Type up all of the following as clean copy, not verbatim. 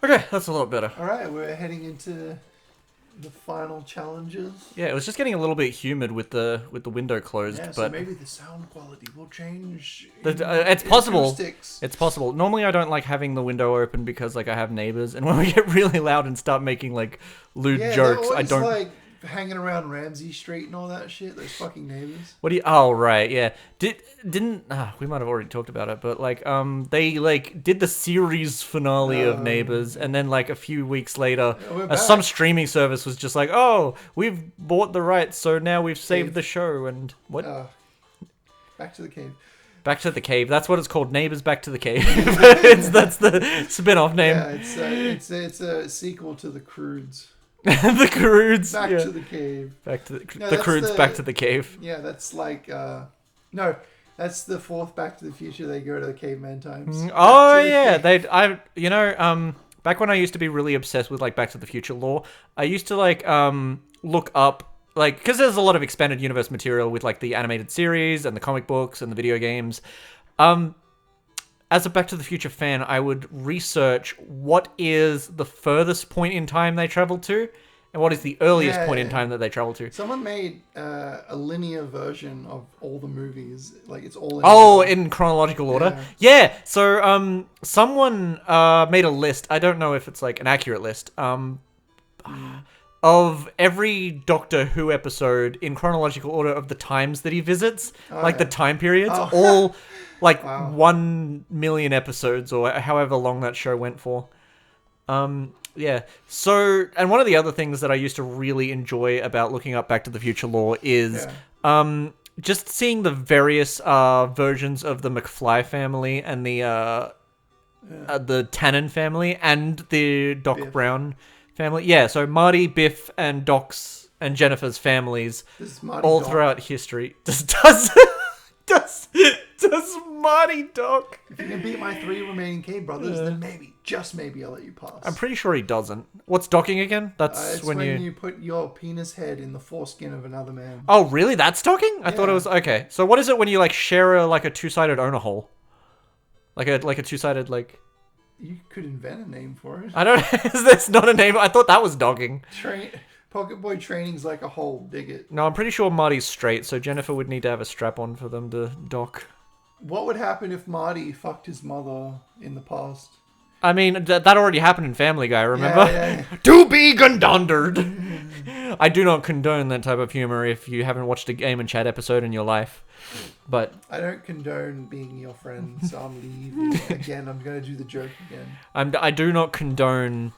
Okay, that's a lot better. All right, we're heading into the final challenges. Yeah, it was just getting a little bit humid with the window closed, Yeah, so maybe the sound quality will change. It's possible. Acoustics. It's possible. Normally, I don't like having the window open because like I have neighbors, and when we get really loud and start making like lewd jokes, I don't like hanging around Ramsey Street and all that shit. Those fucking neighbors. What do you? Oh, right, yeah. Didn't we might have already talked about it, but like they like did the series finale of Neighbours, and then like a few weeks later, some streaming service was just like, oh, we've bought the rights, so now we've saved the show, and what? Back to the Cave. Back to the Cave. That's what it's called. Neighbours Back to the Cave. That's the spin-off name. Yeah, it's a sequel to The Croods. The Croods. Back to the Cave. Back to the Croods. Back to the Cave. Yeah, that's like no, that's the fourth Back to the Future. They go to the caveman times. Oh yeah, back when I used to be really obsessed with like Back to the Future lore, I used to like look up like because there's a lot of expanded universe material with like the animated series and the comic books and the video games. As a Back to the Future fan, I would research what is the furthest point in time they travel to, and what is the earliest point in time that they travel to. Someone made a linear version of all the movies, like it's all in chronological order. Yeah. So someone made a list. I don't know if it's like an accurate list. Of every Doctor Who episode in chronological order of the times that he visits, the time periods, all like 1 million episodes or however long that show went for. Yeah. So, and one of the other things that I used to really enjoy about looking up Back to the Future lore is just seeing the various versions of the McFly family and the Tannen family and the Doc Brown family. Yeah, so Marty, Biff, and Doc's and Jennifer's families all throughout history. Does Marty Doc? If you can beat my 3 remaining Cave brothers, then maybe, just maybe, I'll let you pass. I'm pretty sure he doesn't. What's docking again? That's it's when you put your penis head in the foreskin of another man. Oh, really? That's docking? I thought it was okay. So what is it when you like share a two-sided owner hole? Like a two-sided like. You could invent a name for it. I don't. That's not a name. I thought that was dogging. Pocket Boy training's like a hole. Dig it. No, I'm pretty sure Marty's straight, so Jennifer would need to have a strap on for them to dock. What would happen if Marty fucked his mother in the past? I mean, that already happened in Family Guy, remember? Yeah. To be condoned. I do not condone that type of humor if you haven't watched a Game and Chat episode in your life. But I don't condone being your friend, so I'm leaving. Again, I'm going to do the joke again. I do not condone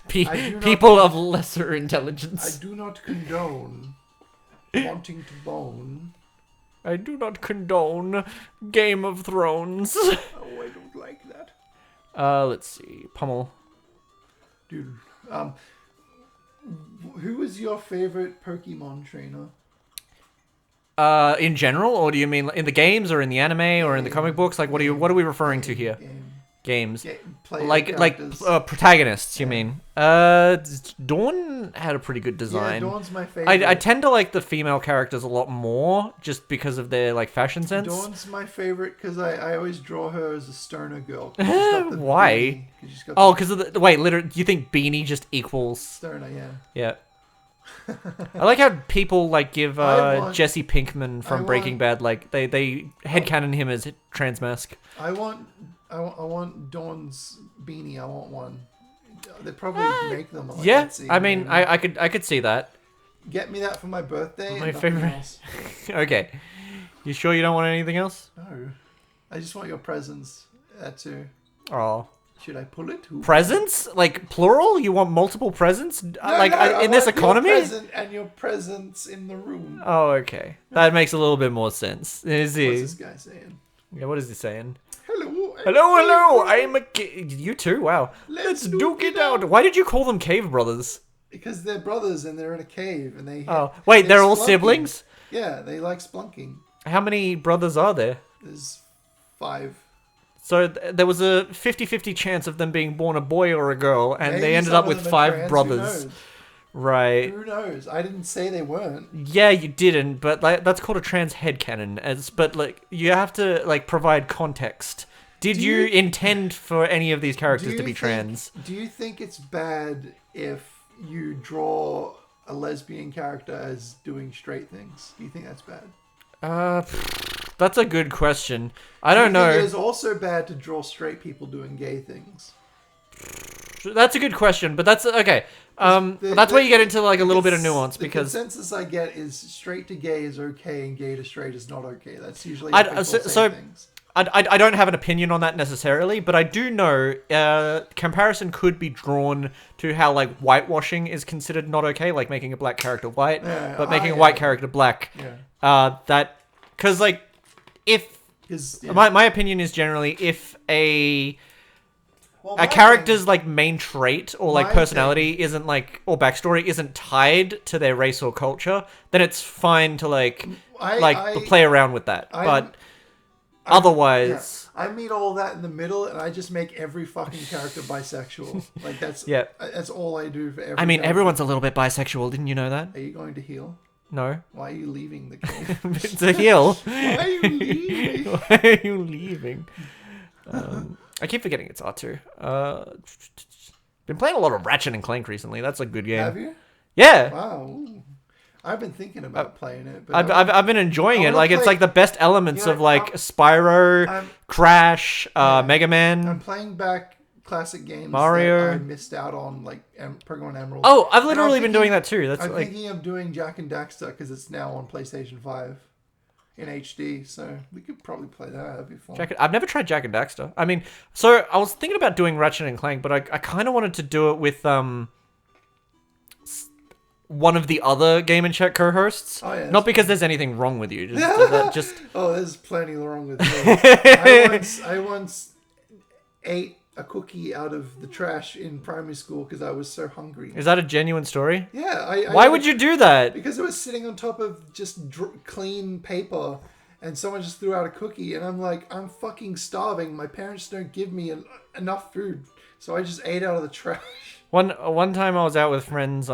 people of lesser intelligence. I do not condone wanting to bone. I do not condone Game of Thrones. Oh, I don't like that. Let's see. Pummel. Dude, who was your favorite Pokemon trainer? In general, or do you mean in the games, or in the anime, or in the comic books? Like, what are we referring to here? Games. Protagonists, you mean? Dawn had a pretty good design. Yeah, Dawn's my favorite. I tend to like the female characters a lot more, just because of their like fashion sense. Dawn's my favorite because I always draw her as a stoner girl. Why? Because of the wait. Literally, do you think Beanie just equals stoner? Yeah. Yeah. I like how people like give Jesse Pinkman from Breaking Bad like they headcanon him as Transmask. I want Dawn's beanie. I want one. They probably make them. Like Etsy, I mean, I could see that. Get me that for my birthday. My favorite. Okay, you sure you don't want anything else? No, I just want your presents. That too. Oh. Should I pull it? Presents? Like plural? You want multiple presents? In this economy? Your present and your presents in the room. Oh, okay. That makes a little bit more sense. What's this guy saying? Yeah, what is he saying? Hello. I'm a kid. You too? Wow. Let's duke it out. Why did you call them cave brothers? Because they're brothers and they're in a cave and they. Oh, wait, they're all siblings? Yeah, they like splunking. How many brothers are there? There's 5. So there was a 50-50 chance of them being born a boy or a girl, and they ended up with 5 brothers. Right. Who knows? I didn't say they weren't. Yeah, you didn't, but like that's called a trans headcanon. But like you have to like provide context Did you intend for any of these characters to be trans? Do you think it's bad if you draw a lesbian character as doing straight things? Do you think that's bad? That's a good question. I don't know. It is also bad to draw straight people doing gay things. That's a good question, but that's okay. That's where you get into like a little bit of nuance because the consensus I get is straight to gay is okay and gay to straight is not okay. That's usually how people say things. I don't have an opinion on that necessarily, but I do know comparison could be drawn to how like whitewashing is considered not okay, like making a black character white, but making a white character black. Yeah. That because like if my opinion is generally if a character's like main trait or like personality isn't like or backstory isn't tied to their race or culture, then it's fine to play around with that. But otherwise, I meet all that in the middle, and I just make every fucking character bisexual. Like that's that's all I do for every. I mean, everyone's a little bit bisexual. Didn't you know that? Are you going to heal? No. Why are you leaving the cave? It's a heal. Why are you leaving? Why are you leaving? I keep forgetting it's R2. Been playing a lot of Ratchet and Clank recently. That's a good game. Have you? Yeah. Wow. Ooh. I've been thinking about playing it, but I've been enjoying it. Like it's like the best elements of like Spyro, Crash, Mega Man. I'm playing back classic games Mario. that I missed out on, like Pokemon Emerald. Oh, I've literally been doing that too. I'm thinking of doing Jack and Daxter because it's now on PlayStation 5 in HD, so we could probably play that. That'd be fun. I've never tried Jack and Daxter. I mean, so I was thinking about doing Ratchet and Clank, but I kind of wanted to do it with one of the other Game and Chat co-hosts. Oh, yeah, not because there's anything wrong with you. Just oh, there's plenty wrong with me. I once ate a cookie out of the trash in primary school because I was so hungry. Is that a genuine story? Yeah. Why would you do that? Because it was sitting on top of just clean paper, and someone just threw out a cookie, and I'm like, I'm fucking starving. My parents don't give me enough food, so I just ate out of the trash. One time I was out with friends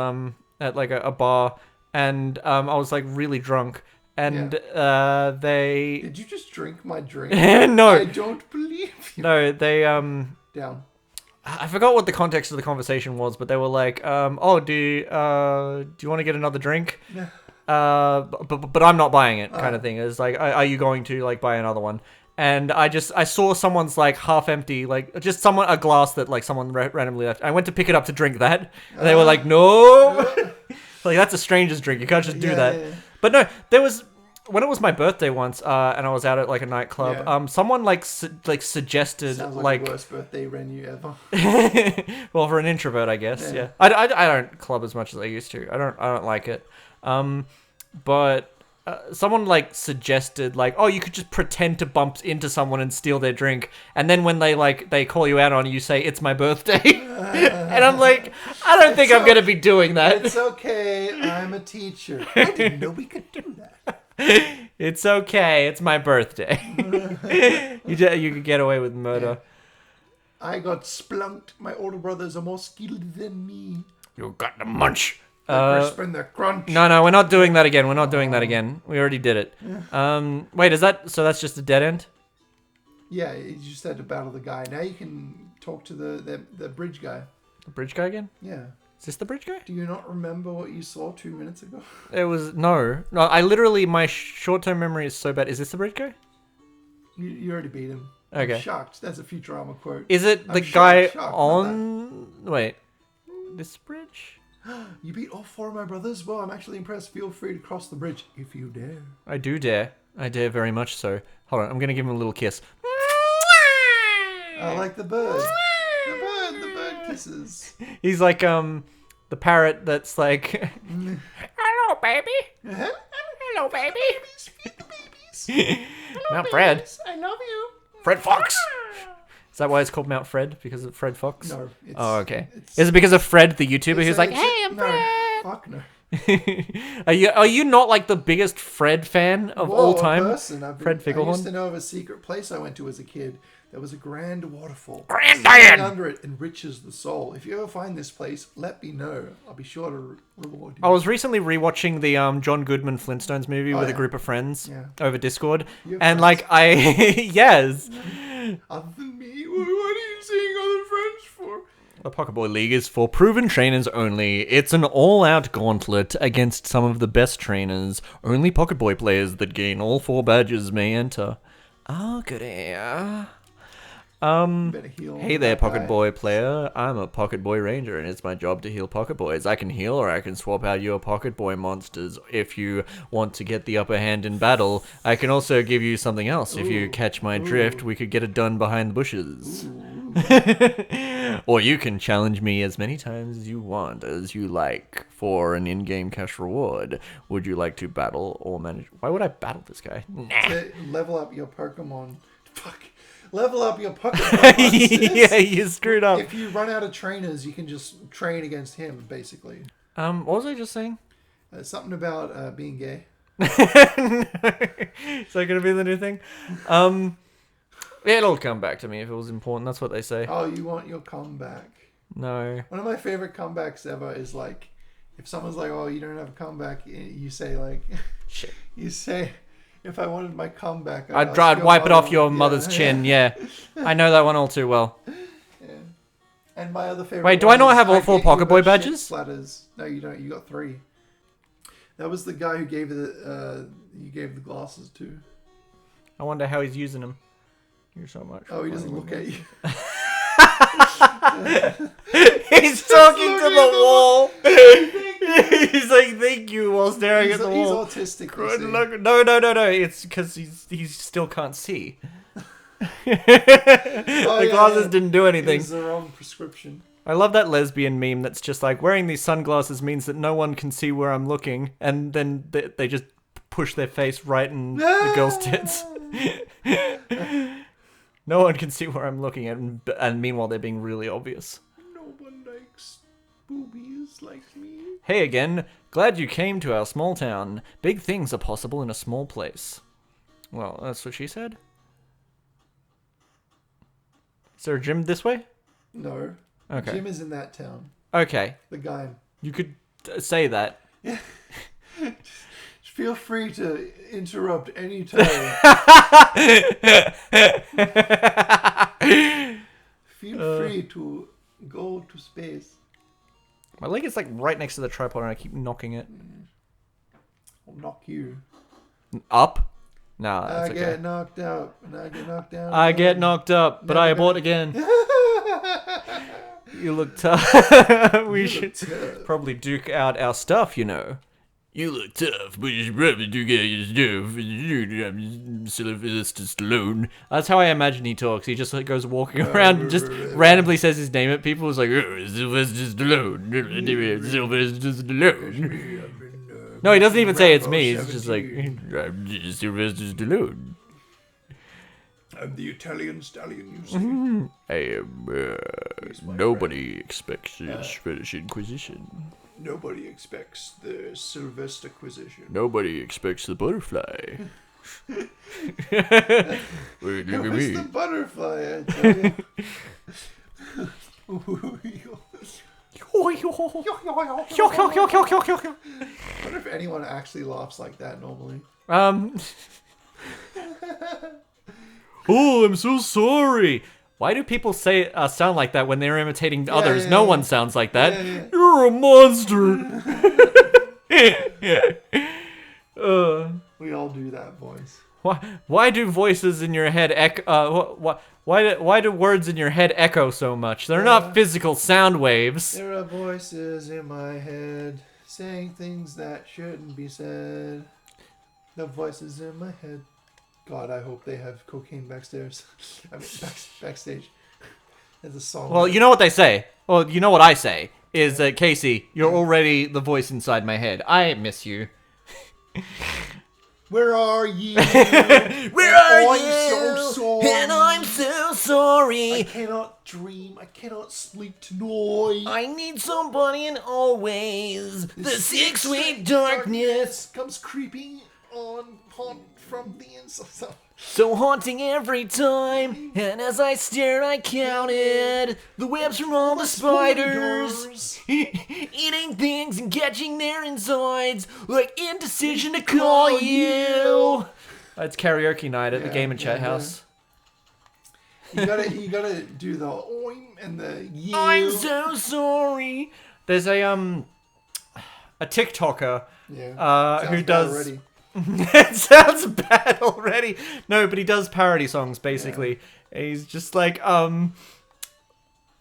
at like a bar, and I was like really drunk, and they... Did you just drink my drink? No. I don't believe you. No, they Down. I forgot what the context of the conversation was, but they were like, "Oh, do you want to get another drink?" But I'm not buying it, kind of thing. It's like, are you going to like buy another one? And I saw someone's like half empty, like just a glass that like someone randomly left. I went to pick it up to drink that, and they were like, "No," like that's a stranger's drink. You can't just do that. Yeah. But no, there was. When it was my birthday once, and I was out at like a nightclub, someone suggested Sounds like the worst birthday venue ever. Well, for an introvert, I guess. Yeah. I don't club as much as I used to. I don't like it. But someone like suggested like, oh, you could just pretend to bump into someone and steal their drink, and then when they call you out on it, you say it's my birthday, and I'm like, I don't think I'm gonna be doing that. It's okay. I'm a teacher. I didn't know we could do that. It's okay. It's my birthday. You could get away with murder. Yeah. I got splunked. My older brothers are more skilled than me. You got the munch. Crisp and the crunch. No, we're not doing that again. We're not doing that again. We already did it. Wait, so that's just a dead end? Yeah, you just had to battle the guy. Now you can talk to the bridge guy. The bridge guy again? Yeah. Is this the bridge guy? Do you not remember what you saw 2 minutes ago? It was... No. I literally... My short-term memory is so bad. Is this the bridge guy? You already beat him. Okay. I'm shocked. That's a Futurama quote. Is it the guy on... Wait. This bridge? You beat all 4 of my brothers? Well, I'm actually impressed. Feel free to cross the bridge if you dare. I do dare. I dare very much so. Hold on. I'm going to give him a little kiss. I like the bird. The bird kisses. He's like the parrot that's like, hello baby. Hello baby. Babies. Mount Fred. I love you. Fred Fox. Is that why it's called Mount Fred? Because of Fred Fox? No. Oh, okay. Is it because of Fred the YouTuber who's like, hey, I'm Fred? Fuck no. Are you not like the biggest Fred fan of all time? Fred Figglehorn? I used to know of a secret place I went to as a kid. There was a grand waterfall. Granddad! Under it enriches the soul. If you ever find this place, let me know. I'll be sure to reward you. I was recently rewatching the John Goodman Flintstones movie with a group of friends over Discord, and like yes. Other you saying other French for? The Pokeboy League is for proven trainers only. It's an all-out gauntlet against some of the best trainers. Only Pokeboy players that gain all 4 badges may enter. Oh, goody. Better heal Hey there, that guy. Pokeboy player. I'm a Pokeboy Ranger, and it's my job to heal Pokeboys. I can heal, or I can swap out your Pokeboy monsters if you want to get the upper hand in battle. I can also give you something else. If you catch my drift, we could get it done behind the bushes. Or you can challenge me as many times as you like, for an in-game cash reward. Would you like to battle or manage? Why would I battle this guy? Nah. To level up your Pokemon. Fuck. Level up your Pokemon monsters. Yeah, you screwed up. If you run out of trainers, you can just train against him, basically. What was I just saying? Something about being gay. Is that gonna be the new thing? It'll come back to me if it was important. That's what they say. Oh, you want your comeback. No. One of my favorite comebacks ever is like, if someone's like, oh, you don't have a comeback, you say like, Shit. you say, if I wanted my comeback, I'd wipe it off your mother's chin. Yeah. I know that one all too well. Yeah. And my other favorite. Wait, do I not have all 4 get you Pokeboy about badges? shit splatters. No, you don't. You got 3. That was the guy who gave you gave the glasses to. I wonder how he's using them. You're so much. Oh, he doesn't look at you. He's talking to the wall. He's like, thank you, while staring at the wall. He's autistic. Good luck. No. It's because he still can't see. The glasses didn't do anything. It was the wrong prescription. I love that lesbian meme that's just like, wearing these sunglasses means that no one can see where I'm looking, and then they just push their face right in the girl's tits. No one can see where I'm looking at, and meanwhile they're being really obvious. No one likes boobies like me. Hey again, glad you came to our small town. Big things are possible in a small place. Well, that's what she said. Is there a gym this way? No. Okay. Jim is in that town. Okay. The guy. You could say that. Feel free to interrupt any time. Feel free to go to space. My leg is like right next to the tripod and I keep knocking it. I'll knock you. Up? No, that's I okay. get knocked out and I get knocked down. I get knocked up, but I abort again. You look tough. We should probably duke out our stuff, you know. You look tough, but you should probably duke out your stuff. I'm Sylvester Stallone. That's how I imagine he talks. He just like goes walking around and just randomly says his name at people. It's like, oh, Sylvester Stallone. Sylvester Stallone. No, he doesn't even say it's me. He's just like, I'm just Sylvester Stallone. I'm the Italian stallion, you see. I am, nobody expects the Spanish Inquisition. Nobody expects the Sylvester Acquisition. Nobody expects the butterfly. Wait, look at Where's me. the butterfly, I tell you? I wonder if anyone actually laughs like that normally. Oh, I'm so sorry. Why do people say sound like that when they're imitating others? No one sounds like that. Yeah. You're a monster. We all do that voice. Why do voices in your head echo? Why do words in your head echo so much? They're not physical sound waves. There are voices in my head saying things that shouldn't be said. The voices in my head. God, I hope they have cocaine backstage. I mean, backstage. There's a song. Well, you know what they say. Well, you know what I say is that Casey, you're already the voice inside my head. I miss you. Where are you? Where are I'm so sorry. And I'm so sorry. I cannot dream. I cannot sleep tonight. I need somebody and always. The 6-week darkness. comes creeping on from the inside. So haunting every time. And as I stare, I counted the webs from all the spiders. Eating things and catching their insides. Like indecision to call you. It's karaoke night at the Game and Chat House. You gotta do the oim and the you. I'm so sorry. There's a TikToker who does. Already. It sounds bad already. No, but he does parody songs basically. Yeah. He's just like so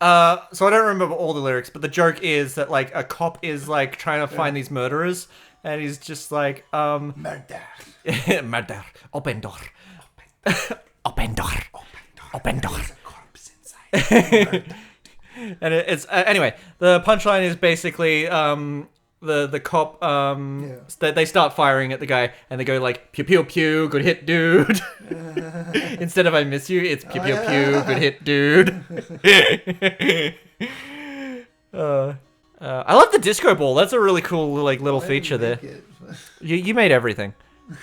I don't remember all the lyrics, but the joke is that like a cop is like trying to find these murderers, and he's just like Murder. Murder. Open door. Open door. Open door. There's a corpse inside. And it's anyway. The punchline is basically the cop they start firing at the guy, and they go like pew pew pew, good hit, dude. Instead of I miss you, it's pew pew pew, good hit, dude. I love the disco ball. That's a really cool like little feature there. You made everything.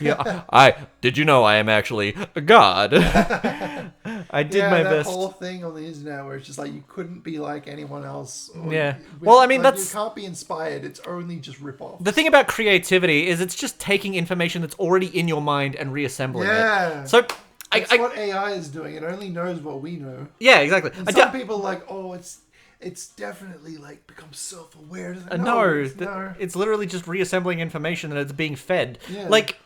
Yeah, did you know I am actually a god? I did my best. That whole thing on the internet where it's just like you couldn't be like anyone else. Well, I mean like, that's you can't be inspired. It's only just rip off. The thing about creativity is it's just taking information that's already in your mind and reassembling it. So that's what AI is doing. It only knows what we know. Yeah, exactly. And some people are like, oh, it's definitely like become self-aware. Like, no, it's literally just reassembling information and it's being fed. Yeah. Like,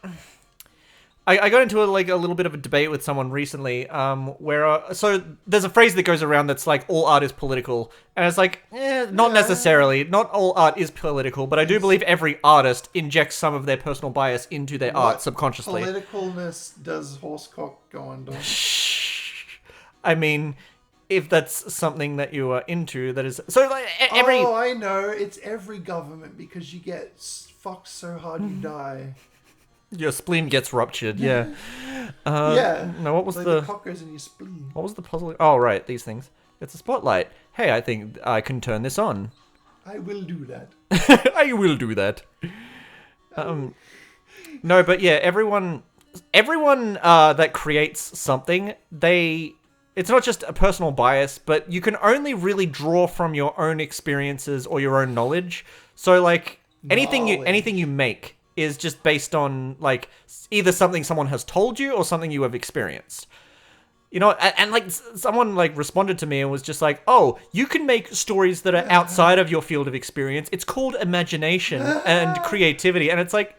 I got into a little bit of a debate with someone recently, where so there's a phrase that goes around that's like all art is political, and it's like, not necessarily. Not all art is political, but I do believe every artist injects some of their personal bias into their art subconsciously. Politicalness does horsecock go on? I mean, if that's something that you are into, that is so like every. Oh, I know. It's every government because you get fucked so hard you die. Your spleen gets ruptured. Yeah. No, what was like the cock goes in your spleen? What was the puzzle? Oh, right, these things. It's a spotlight. Hey, I think I can turn this on. I will do that. I will do that. No, but yeah, everyone that creates something, it's not just a personal bias, but you can only really draw from your own experiences or your own knowledge. So like anything you make is just based on like either something someone has told you or something you have experienced. You know, and like someone like responded to me and was just like, "Oh, you can make stories that are outside of your field of experience. It's called imagination and creativity." And it's like,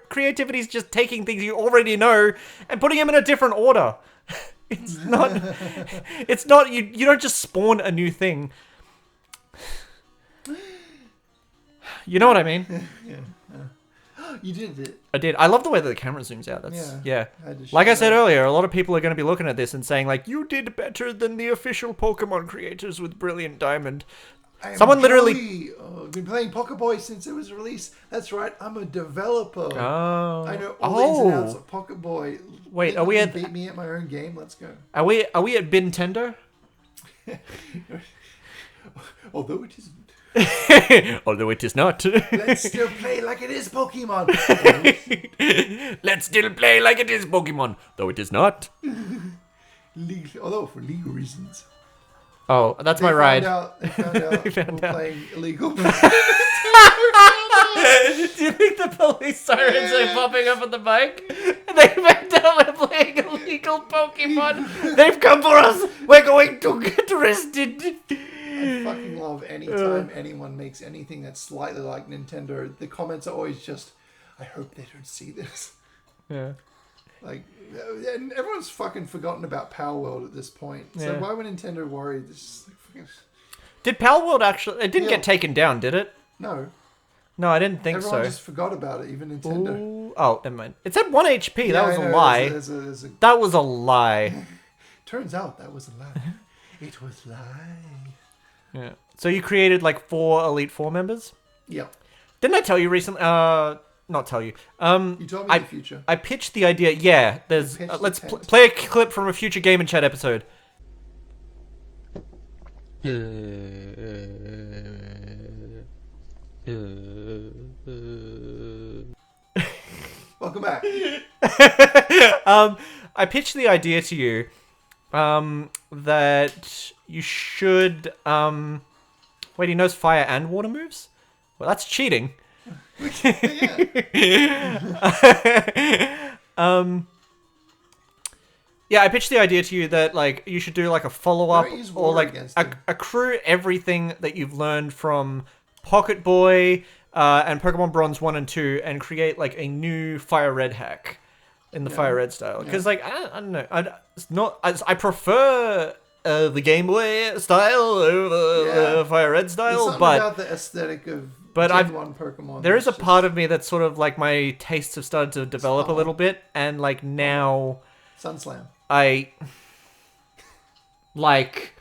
creativity is just taking things you already know and putting them in a different order. It's not you don't just spawn a new thing. You know what I mean? Yeah. You did it. I did. I love the way that the camera zooms out. Like I said earlier, a lot of people are going to be looking at this and saying like, "You did better than the official Pokemon creators with Brilliant Diamond." Someone literally. I've been playing Pokéboy since it was released. That's right. I'm a developer. Oh. I know all the ins and outs of Pokéboy. Wait, are we at? Beat me at my own game. Let's go. Are we at Bintendo? Although it isn't. Although it is not. Let's still play like it is Pokemon. Let's still play like it is Pokemon, though it is not. Although for legal reasons. Oh, that's my ride. They found out we're playing illegal. Do you think the police sirens are popping up on the bike? They found out we're playing illegal Pokemon. They've come for us. We're going to get arrested. I fucking love anytime anyone makes anything that's slightly like Nintendo. The comments are always just, I hope they don't see this. Yeah. Like, and everyone's fucking forgotten about Power World at this point. So why would Nintendo worry? This like fucking... Did Power World actually... It didn't get taken down, did it? No. No, I didn't think Everyone just forgot about it, even Nintendo. Ooh. Oh, never mind. It said 1 HP. That was a lie. That was a lie. Turns out that was a lie. It was a lie. Yeah. So you created like 4 Elite Four members? Yeah. Didn't I tell you recently? Not tell you. You told me in the future. I pitched the idea. Yeah. There's. Let's play a clip from a future Game and Chat episode. Welcome back. I pitched the idea to you. That you should wait, he knows fire and water moves? Well, that's cheating. Yeah, I pitched the idea to you that like you should do like a follow-up Don't use or water like against him. accrue everything that you've learned from Pocket Boy and Pokemon Bronze 1 and 2 and create like a new Fire Red hack in the Fire Red style. Because like I don't know, it's not. I prefer the Game Boy style over the Fire Red style, It's but about the aesthetic of but Gen 1 Pokemon. there is a It's just- part of me that's sort of like my tastes have started to develop a little bit, and like now Sun Slam. I like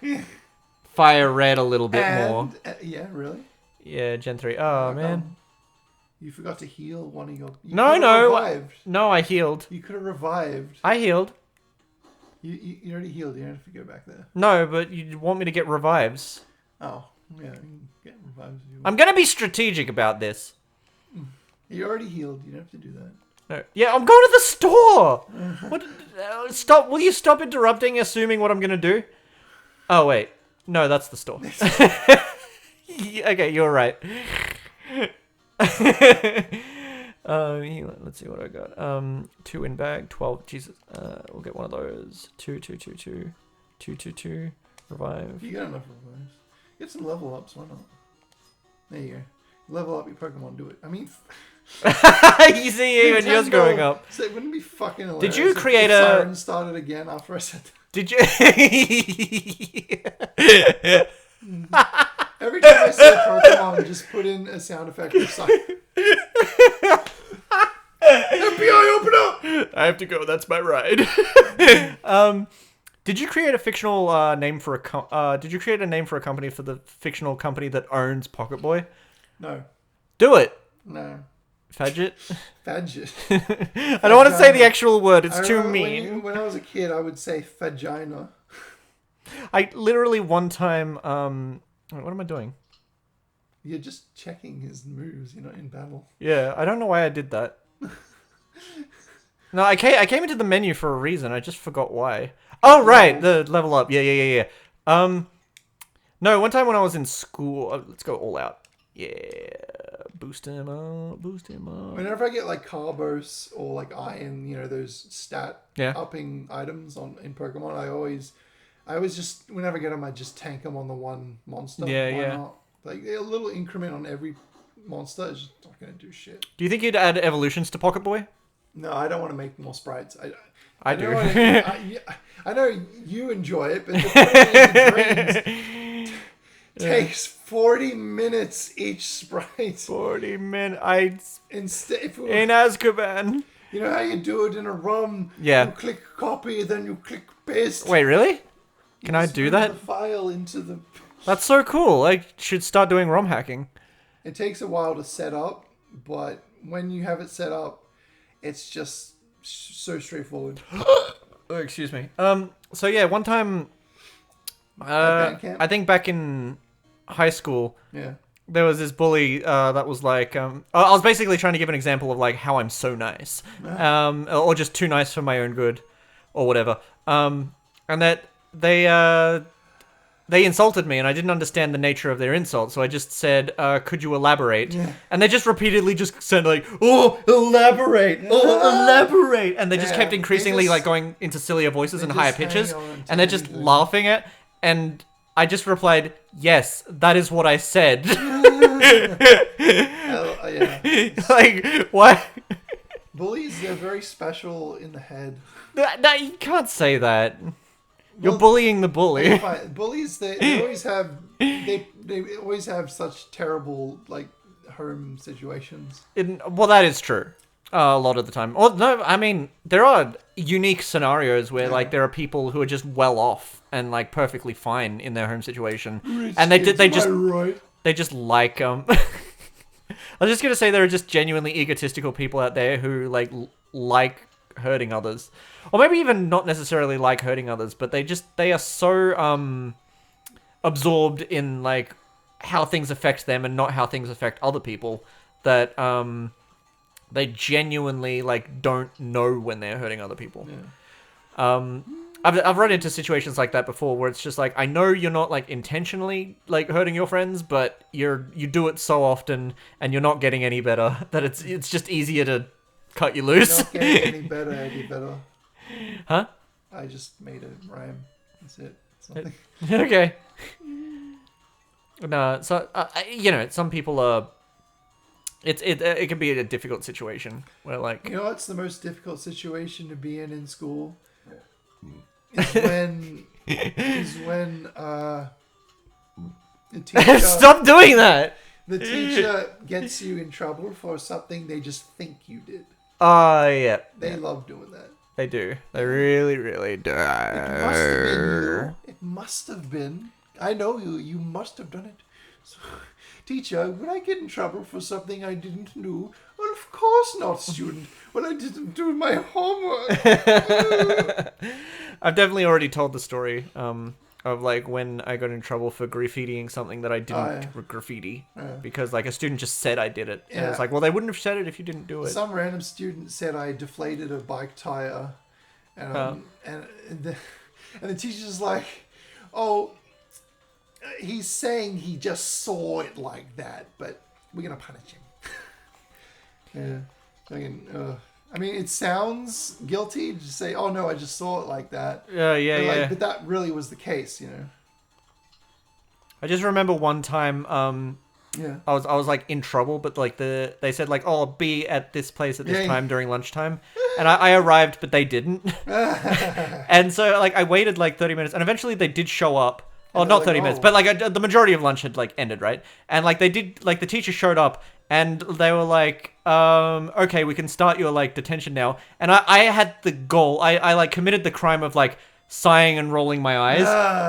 Fire Red a little bit more. Yeah, really? Yeah, Gen 3. Oh, man. You forgot to heal one of your... No. Revived. No, I healed. You could have revived. I healed. You already healed. You don't have to go back there. No, but you want me to get revives. Oh, yeah. You can get revives if you want. I'm going to be strategic about this. You already healed. You don't have to do that. No. Yeah, I'm going to the store. What? Stop. Will you stop interrupting, assuming what I'm going to do? Oh, wait. No, that's the store. Okay, you're right. Let's see what I got. 2 in bag, 12. Jesus. We'll get one of those. 2, 2, 2, 2. 2, 2, 2. Revive. You got enough revives. Get some level ups. Why not? There you go. Level up your Pokemon. Do it. I mean... You see, even yours growing up. So it wouldn't be fucking hilarious. Did you create if a... Siren started again after I said that? Did you... Every time I say Pokemon, just put in a sound effect of Siren. FBI, open up! I have to go. That's my ride. Did you create a fictional name for a did you create a name for a company for the fictional company that owns Pocket Boy? No. Do it. No. Fadget. Fadget. I don't want to say the actual word. It's too remember mean. When I was a kid, I would say vagina. I literally one time. What am I doing? You're just checking his moves. You're not in battle. Yeah, I don't know why I did that. No, I came into the menu for a reason. I just forgot why. Oh, right, the level up. Yeah. No, one time when I was in school, let's go all out. Yeah, boost him up. Whenever I get like Carbos or like Iron, you know, those stat upping items in Pokemon, I always just, whenever I get them, I just tank them on the one monster. Why not? Like a little increment on every monster is just not going to do shit. Do you think you'd add evolutions to Pocket Boy? No, I don't want to make more sprites. I do. I know you enjoy it, but the putting it in the dreams takes 40 minutes each sprite. 40 minutes. In Azkaban. You know how you do it in a ROM? Yeah. You click copy, then you click paste. Wait, really? Can I do that? The file into the... That's so cool. I should start doing ROM hacking. It takes a while to set up, but when you have it set up, it's just so straightforward. Oh, excuse me. So yeah, one time, I think back in high school, there was this bully that was like, I was basically trying to give an example of like how I'm so nice, or just too nice for my own good, or whatever. And that they insulted me, and I didn't understand the nature of their insult, so I just said, could you elaborate? Yeah. And they just repeatedly just said, like, oh, elaborate! Oh, elaborate! And they just kept increasingly, like, going into sillier voices and higher pitches, and they're just laughing at, and I just replied, yes, that is what I said. Like, what? Bullies, they're very special in the head. No, you can't say that. You're bullying the bully. Bullies, they always have they always have such terrible like home situations. Well, that is true. A lot of the time. Oh no, I mean there are unique scenarios where like there are people who are just well off and like perfectly fine in their home situation, and they just like I was just gonna say there are just genuinely egotistical people out there who like hurting others. Or maybe even not necessarily like hurting others, but they are so absorbed in like how things affect them and not how things affect other people that they genuinely like don't know when they're hurting other people. Yeah. I've run into situations like that before where it's just like, I know you're not like intentionally like hurting your friends, but you do it so often and you're not getting any better that it's just easier to cut you loose. Not getting any better. Huh? I just made a rhyme. That's it. Something. Okay. No, so some people are. It can be a difficult situation where like. You know what's the most difficult situation to be in school? Is when the teacher Stop doing that. the teacher gets you in trouble for something they just think you did. Yeah. They love doing that. They do. They really, really do. It must have been you. It must have been. I know you. You must have done it. So, teacher, would I get in trouble for something I didn't do? Well, of course not, student. Well, I didn't do my homework. I've definitely already told the story of like when I got in trouble for graffitiing something that I didn't graffiti because like a student just said I did it. Yeah. And it's like, well, they wouldn't have said it if you didn't do it. Some random student said I deflated a bike tire, and the teacher's like, oh, he's saying he just saw it like that, but we're gonna punish him. I mean, it sounds guilty to say, "Oh no, I just saw it like that." But that really was the case, you know. I just remember one time, I was like in trouble, but like they said like, "Oh, be at this place at this time during lunchtime," and I arrived, but they didn't, and so like I waited like 30 minutes, and eventually they did show up. Oh, not 30 minutes, but like the majority of lunch had like ended, right? And like they did, like the teacher showed up and they were like, okay, we can start your like detention now. And I had the goal, I like committed the crime of like sighing and rolling my eyes.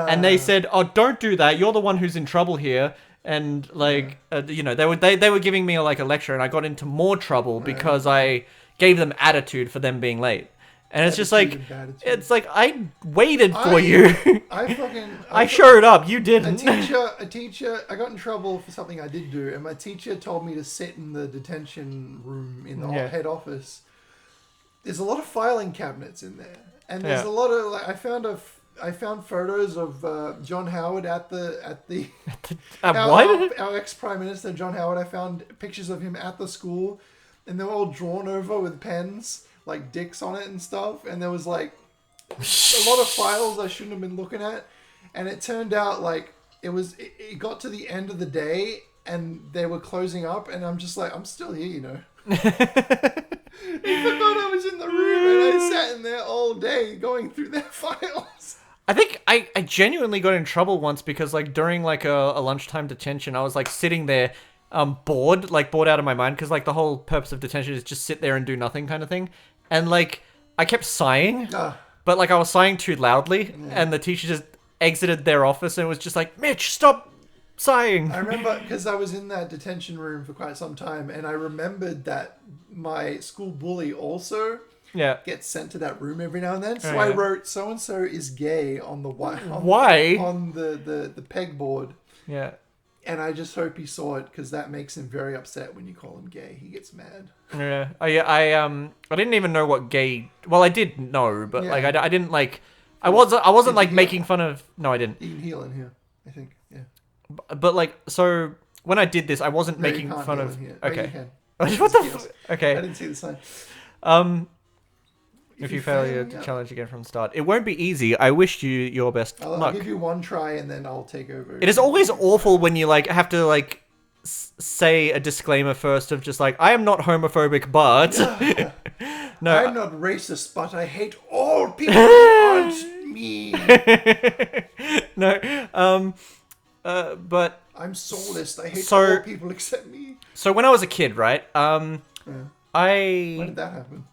And they said, oh, don't do that. You're the one who's in trouble here. And like, they were giving me like a lecture and I got into more trouble because I gave them attitude for them being late. And it's just like, it's like, I waited for you. I showed up. You didn't. A teacher, I got in trouble for something I did do. And my teacher told me to sit in the detention room in the head office. There's a lot of filing cabinets in there. And there's a lot of, like, I found photos of John Howard our ex-prime minister, John Howard. I found pictures of him at the school. And they were all drawn over with pens. Like dicks on it and stuff, and there was like a lot of files I shouldn't have been looking at, and it turned out like it got to the end of the day and they were closing up, and I'm just like, I'm still here, you know. You forgot I was in the room and I sat in there all day going through their files. I think I genuinely got in trouble once because like during like a lunchtime detention, I was like sitting there bored out of my mind because like the whole purpose of detention is just sit there and do nothing kind of thing. And like I kept sighing, but like I was sighing too loudly, and the teacher just exited their office and was just like, Mitch, stop sighing. I remember because I was in that detention room for quite some time, and I remembered that my school bully also gets sent to that room every now and then. So I wrote, so and so is gay on the on the pegboard. Yeah. And I just hope he saw it because that makes him very upset when you call him gay. He gets mad. Yeah. I didn't even know what gay. Well, I did know, but like I didn't like. I wasn't like making fun of. No, I didn't. You can heal in here, I think. Yeah. But like, so when I did this, I wasn't making fun of. Okay. What the? Okay. I didn't see the sign. If you fail your challenge again from the start, it won't be easy. I wish you your best luck. I'll give you one try and then I'll take over. It is always awful when you like have to like say a disclaimer first of just like, I am not homophobic, but no, I'm not racist, but I hate all people who aren't me. No, but I'm soulless. I hate all people except me. So when I was a kid, right? When did that happen?